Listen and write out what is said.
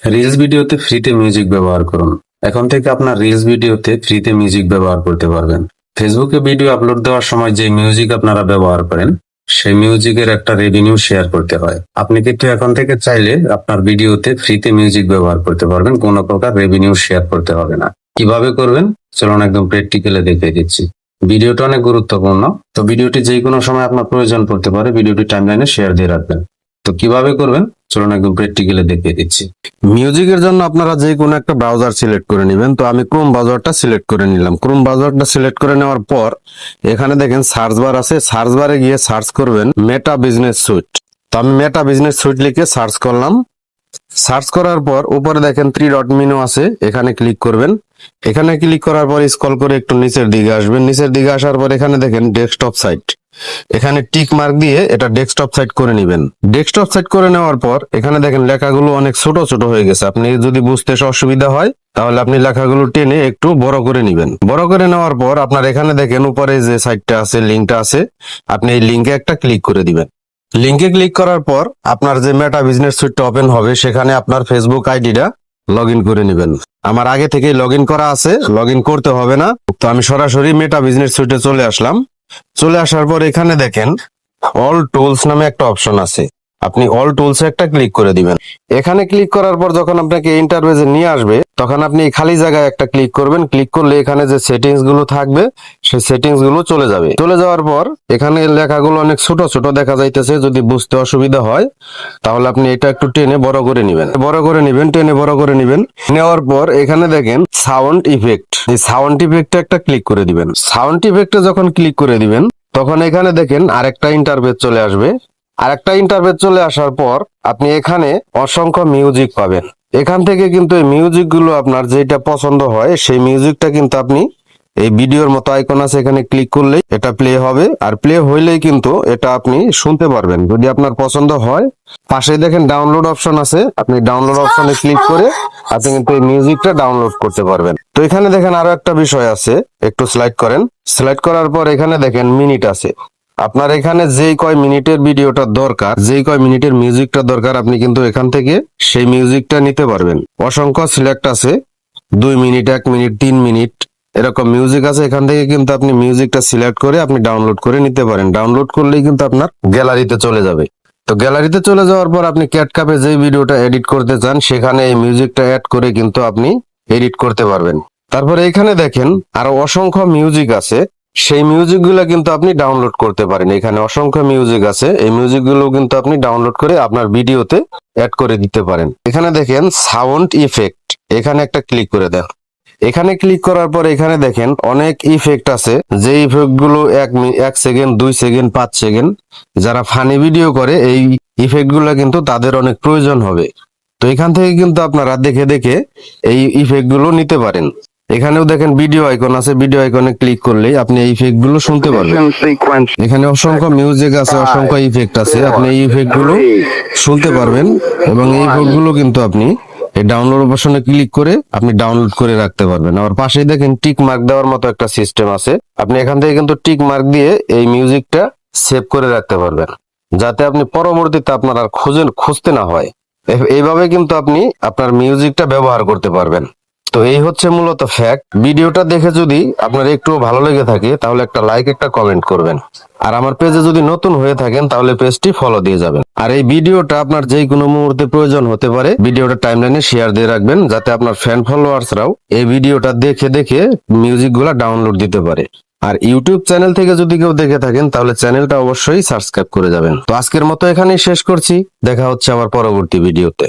Reels ভিডিওতে ফ্রিতে music ব্যবহার করুন। এখন থেকে আপনার রিলস ভিডিওতে ফ্রিতে মিউজিক ব্যবহার করতে পারবেন। ফেসবুকে ভিডিও আপলোড দেওয়ার সময় যে মিউজিক আপনারা ব্যবহার করেন, সেই মিউজিকের একটা রেভিনিউ শেয়ার করতে হয়। আপনি কিন্তু এখন থেকে চাইলে আপনার ভিডিওতে ফ্রিতে মিউজিক ব্যবহার করতে পারবেন, কোনো প্রকার রেভিনিউ শেয়ার করতে হবে না। কিভাবে করবেন চলুন একদম প্র্যাকটিক্যালি দেখিয়ে দিচ্ছি। ভিডিওটা অনেক গুরুত্বপূর্ণ, তো ভিডিওটি যে কোনো সময় আপনার প্রয়োজন পড়তে পারে, ভিডিওটি টাইমলাইনে শেয়ার দিয়ে রাখবেন। তো কিভাবে করবেন চলুন একদম প্র্যাকটিক্যালি দেখিয়ে দিচ্ছি। মিউজিকের জন্য আপনারা যে কোনো একটা ব্রাউজার সিলেক্ট করে নেবেন। তো আমি ক্রোম ব্রাউজারটা সিলেক্ট করে নিলাম। ক্রোম ব্রাউজারটা সিলেক্ট করে নেওয়ার পর এখানে দেখেন সার্চ বার আছে, সার্চ বারে গিয়ে সার্চ করবেন মেটা বিজনেস সুইট। তো আমি মেটা বিজনেস সুইট লিখে সার্চ করলাম। সার্চ করার পর উপরে দেখেন 3 ডট মেনু আছে, এখানে ক্লিক করবেন। এখানে ক্লিক করার পর স্ক্রল করে একটু নিচের দিকে আসবেন। নিচের দিকে আসার পর এখানে দেখেন ডেস্কটপ সাইট, এখানে টিক মার্ক দিয়ে এটা ডেস্কটপ সাইট করে নেবেন। ডেস্কটপ সাইট করে নেওয়ার পর এখানে দেখেন লেখাগুলো অনেক ছোট ছোট হয়ে গেছে। আপনি যদি বুঝতে অসুবিধা হয় তাহলে আপনি লেখাগুলো টেনে একটু বড় করে নেবেন। বড় করে নেওয়ার পর আপনার এখানে দেখেন উপরে যে সাইটটা আছে, লিঙ্কটা আছে, আপনি এই লিঙ্কে একটা ক্লিক করে দিবেন। লিঙ্কে ক্লিক করার পর আপনার যে মেটা বিজনেস সুইটটা ওপেন হবে, সেখানে আপনার ফেসবুক আইডিটা লগ ইন করে নেবেন। আমার আগে থেকেই লগ ইন করা আছে, লগ ইন করতে হবে না। তো আমি সরাসরি মেটা বিজনেস সুইটে চলে আসলাম। চলে আসার পর এখানে দেখেন অল টুলস নামে একটা অপশন আছে, আপনি অল টুলসে একটা ক্লিক করে দিবেন। এখানে ক্লিক করার পর যখন আপনাকে ইন্টারফেসে নিয়ে আসবে, তখন আপনি এই খালি জায়গায় একটা ক্লিক করবেন। ক্লিক করলে এখানে যে সেটিংস গুলো থাকবে, সেই সেটিংস গুলো চলে যাবে। চলে যাওয়ার পর এখানে লেখাগুলো অনেক ছোট ছোট দেখা যাইতেছে, যদি বুঝতে অসুবিধা হয় তাহলে আপনি এটা একটু টেনে বড় করে নেবেন। বড় করে নেবেন, টেনে বড় করে নেবেন। নেওয়ার পর এখানে দেখেন সাউন্ড ইফেক্ট, এই সাউন্ড ইফেক্টে একটা ক্লিক করে দিবেন। সাউন্ড ইফেক্টে যখন ক্লিক করে দিবেন, তখন এখানে দেখেন আরেকটা ইন্টারফেস চলে আসবে। আরেকটা ইন্টারফেস চলে আসার পর আপনি এখানে অসংখ্য মিউজিক পাবেন। এখান থেকে কিন্তু এই মিউজিক গুলো আপনার যেটা পছন্দ হয়, সেই মিউজিকটা কিন্তু আপনি এই ভিডিওর মতো আইকন আছে, এখানে ক্লিক করলেই এটা প্লে হবে। আর প্লে হইলেই কিন্তু এটা আপনি শুনতে পারবেন যদি আপনার পছন্দ হয়। পাশে দেখেন ডাউনলোড অপশন আছে, আপনি ডাউনলোড অপশনে ক্লিক করে আপনি কিন্তু এই মিউজিকটা ডাউনলোড করতে পারবেন। তো এখানে দেখেন আরো একটা বিষয় আছে, একটু স্লাইড করেন। স্লাইড করার পর এখানে দেখেন মিনিট আছে। আপনার এখানে যেই কয় মিনিটের ভিডিওটা দরকার, যেই কয় মিনিটের মিউজিকটা দরকার, আপনি কিন্তু এখান থেকে সেই মিউজিকটা নিতে পারবেন। অসংখ্য সিলেক্ট আছে, 2 মিনিট, 1 মিনিট, 3 মিনিট, এরকম মিউজিক আছে। এখান থেকে কিন্তু আপনি মিউজিকটা সিলেক্ট করে আপনি ডাউনলোড করে নিতে পারেন। ডাউনলোড করলেই কিন্তু আপনার গ্যালারিতে চলে যাবে। তো গ্যালারিতে চলে যাওয়ার পর আপনি ক্যাটকাপে যে ভিডিওটা এডিট করতে চান, সেখানে এই মিউজিকটা অ্যাড করে কিন্তু আপনি এডিট করতে পারবেন। তারপরে এখানে দেখেন আরো অসংখ্য মিউজিক আছে, সেই মিউজিক গুলো কিন্তু আপনি ডাউনলোড করতে পারেন। এখানে অসংখ্য মিউজিক আছে, এই মিউজিক গুলো কিন্তু আপনি ডাউনলোড করে আপনার ভিডিওতে অ্যাড করে দিতে পারেন। এখানে দেখেন সাউন্ড ইফেক্ট, এখানে একটা ক্লিক করে দেন। এখানে ক্লিক করার পর এখানে দেখেন অনেক ইফেক্ট আছে, যে ইফেক্ট গুলো 1 সেকেন্ড, 2 সেকেন্ড, 5 সেকেন্ড, যারা ফানি ভিডিও করে এই ইফেক্ট গুলো কিন্তু তাদের অনেক প্রয়োজন হবে। তো এখান থেকে কিন্তু আপনারা দেখে দেখে এই ইফেক্ট গুলো নিতে পারেন। এখানেও দেখেন ভিডিও আইকন আছে, ভিডিও আইকনে ক্লিক করলেই আপনি এই ইফেক্ট গুলো শুনতে পারবেন। এখানে অসংখ্য মিউজিক আছে, অসংখ্য ইফেক্ট আছে, আপনি এই ইফেক্ট গুলো শুনতে পারবেন। এবং এই ইফেক্ট গুলো কিন্তু আপনি এই ডাউনলোড অপশনে ক্লিক করে আপনি ডাউনলোড করে রাখতে পারবেন। আর পাশেই দেখেন টিক মার্ক দেওয়ার মতো একটা সিস্টেম আছে, আপনি এখান থেকে কিন্তু টিক মার্ক দিয়ে এই মিউজিকটা সেভ করে রাখতে পারবেন, যাতে আপনি পরবর্তীতে আপনার আর খুঁজতে না হয়। এইভাবে কিন্তু আপনি আপনার মিউজিকটা ব্যবহার করতে পারবেন। তো এই হচ্ছে মূলত ফ্যাক্ট। ভিডিওটা দেখে যদি আপনার একটু ভালো লেগে থাকে তাহলে একটা লাইক, একটা কমেন্ট করবেন। আর আমার পেজে যদি নতুন হয়ে থাকেন তাহলে পেজটি ফলো দিয়ে যাবেন। আর এই ভিডিওটা আপনার যে কোনো মুহূর্তে প্রয়োজন হতে পারে, ভিডিওটা টাইমলাইনে শেয়ার দিয়ে রাখবেন, যাতে আপনার ফ্যান ফলোয়ার্সরাও এই ভিডিওটা দেখে দেখে মিউজিক গুলা ডাউনলোড দিতে পারে। আর ইউটিউব চ্যানেল থেকে যদি কেউ দেখে থাকেন তাহলে চ্যানেলটা অবশ্যই সাবস্ক্রাইব করে যাবেন। তো আজকের মতো এখানেই শেষ করছি, দেখা হচ্ছে আমার পরবর্তী ভিডিওতে।